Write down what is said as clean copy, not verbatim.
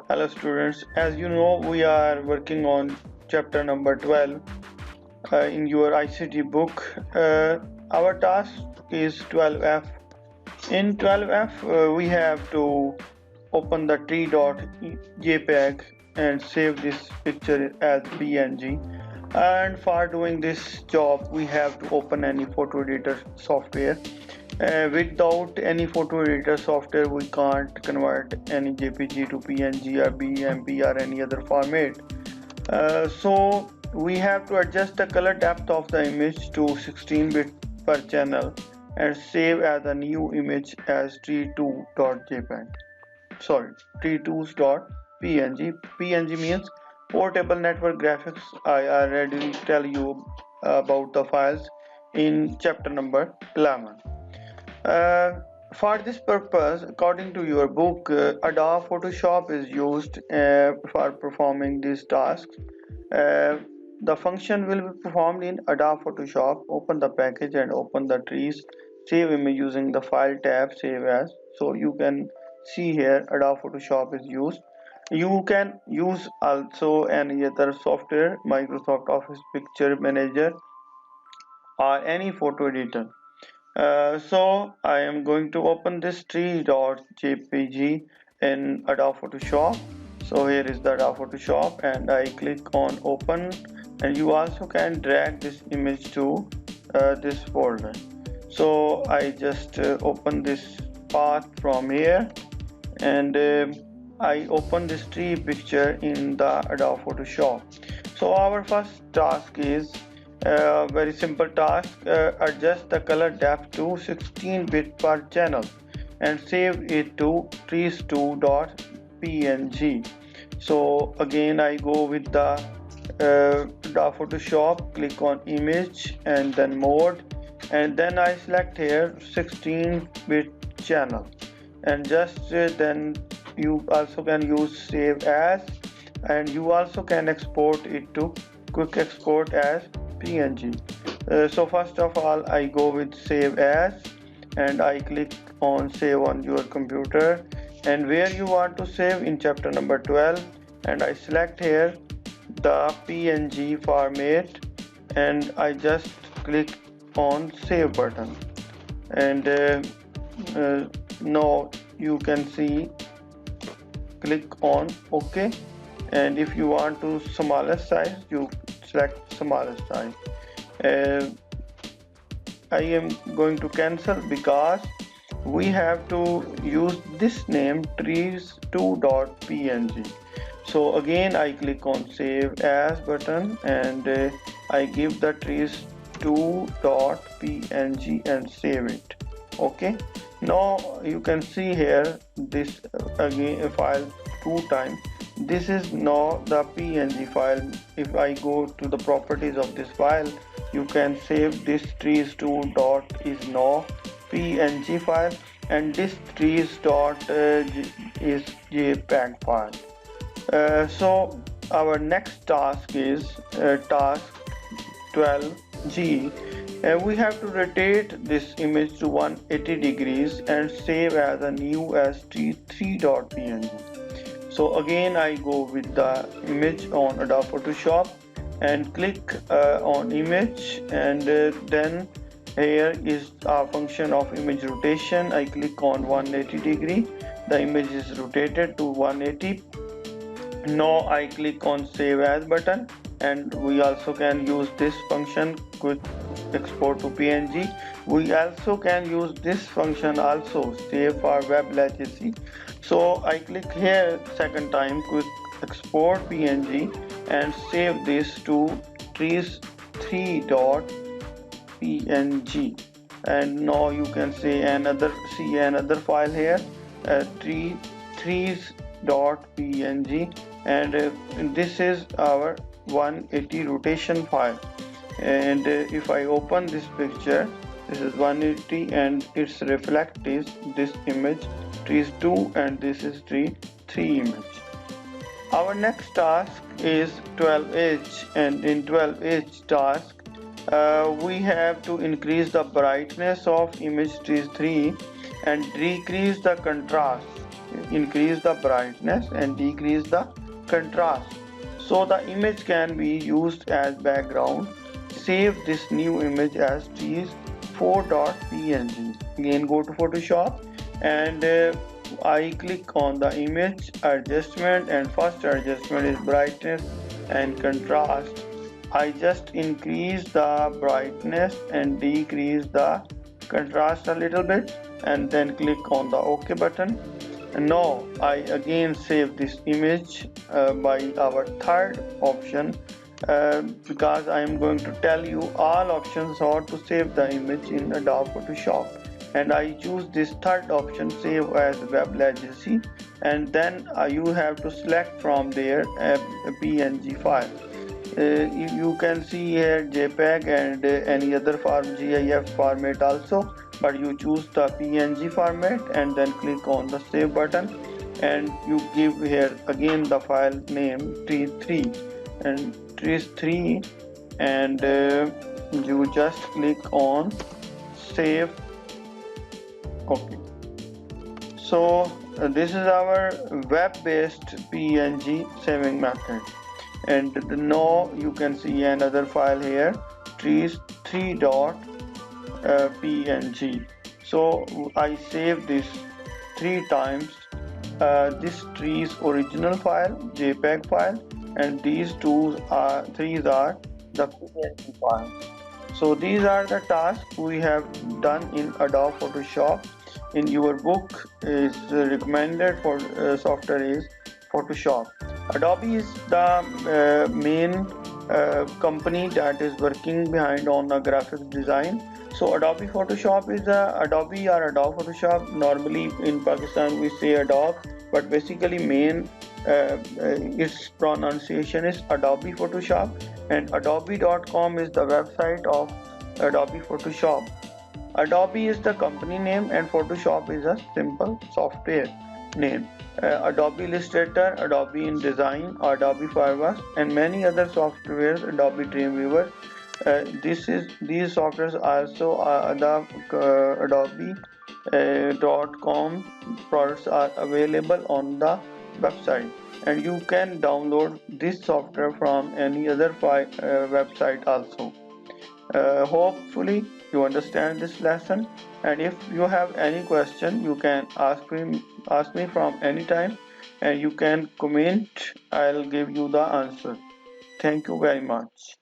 Hello students, as you know we are working on chapter number 12 in your ICT book. Our task is 12F. In 12F we have to open the tree.jpg and save this picture as PNG, and for doing this job we have to open any photo editor software. Without any photo editor software we can't convert any JPG to PNG or BMP or any other format. So we have to adjust the color depth of the image to 16 bit per channel and save as a new image as tree2.jpg. Sorry, tree2.png. PNG means portable network graphics. I already tell you about the files in chapter number 11. Uh, for this purpose, according to your book, Adobe Photoshop is used for performing these tasks. Uh, the function will be performed in Adobe Photoshop. Open the package and open the trees. Save image using the file tab, save as. So you can see here Adobe Photoshop is used. You can use also any other software, Microsoft Office Picture Manager or any photo editor. So I am going to open this tree.jpg in Adobe Photoshop. So here is the Adobe Photoshop and I click on open, and you also can drag this image to this folder. So I just open this path from here, and I open this tree picture in the Adobe Photoshop. So our first task is very simple task. Adjust the color depth to 16 bit per channel and save it to trees2.png. So again I go with the Photoshop, click on image and then mode, and then I select here 16 bit channel, and just then you also can use save as, and you also can export it to quick export as PNG. So first of all I go with save as, and I click on save on your computer and where you want to save in chapter number 12, and I select here the PNG format and I just click on save button, and now you can see click on OK, and if you want to smallest size you select smallest size. I am going to cancel because we have to use this name trees2.png. So again I click on save as button and I give the trees2.png and save it. Okay, now you can see here this again file two times. This is now the PNG file. If I go to the properties of this file, you can save this trees2 dot is now PNG file, and this trees dot is JPEG file. So our next task is task 12G. We have to rotate this image to 180 degrees and save as a new as t3.png. So again I go with the image on Adobe Photoshop and click on image, and then here is a function of image rotation. I click on 180 degree. The image is rotated to 180. Now I click on save as button, and we also can use this function quick export to PNG. We also can use this function also save for web legacy. So I click here second time quick export PNG and save this to trees3.png, and now you can see another file here, trees.png, and this is our 180 rotation file. And if I open this picture, this is 180 and its reflect is this image trees2, and this is tree3 image. Our next task is 12H, and in 12H task we have to increase the brightness of image trees3 and decrease the contrast increase the brightness and decrease the contrast. So the image can be used as background. Save this new image as trees4.png. Again go to Photoshop and I click on the image adjustment, and first adjustment is brightness and contrast. I just increase the brightness and decrease the contrast a little bit, and then click on the OK button. And now I again save this image by our third option, because I am going to tell you all options how to save the image in Adobe Photoshop, and I choose this third option, save as web legacy, and then you have to select from there a PNG file. You can see here JPEG and any other form, GIF format also, but you choose the PNG format and then click on the save button, and you give here again the file name tree3 and trees3, and you just click on save. Okay, so this is our web-based PNG saving method. And now you can see another file here, trees3.png. So I save this 3 times, this trees original file, JPEG file, and these three are the PNG files. So these are the tasks we have done in Adobe Photoshop. In your book is recommended for software is Photoshop. Adobe is the main company that is working behind on the graphics design. So Adobe Photoshop is Adobe or Adobe Photoshop. Normally in Pakistan we say Adobe, but basically main its pronunciation is Adobe Photoshop, and adobe.com is the website of Adobe Photoshop. Adobe is the company name and Photoshop is a simple software name. Adobe Illustrator, Adobe InDesign, Adobe Fireworks, and many other softwares, Adobe Dreamweaver. These softwares also the Adobe.com products are available on the website, and you can download this software from any other website also. Hopefully you understand this lesson, and if you have any question you can ask me from any time, and you can comment. I'll give you the answer. Thank you very much.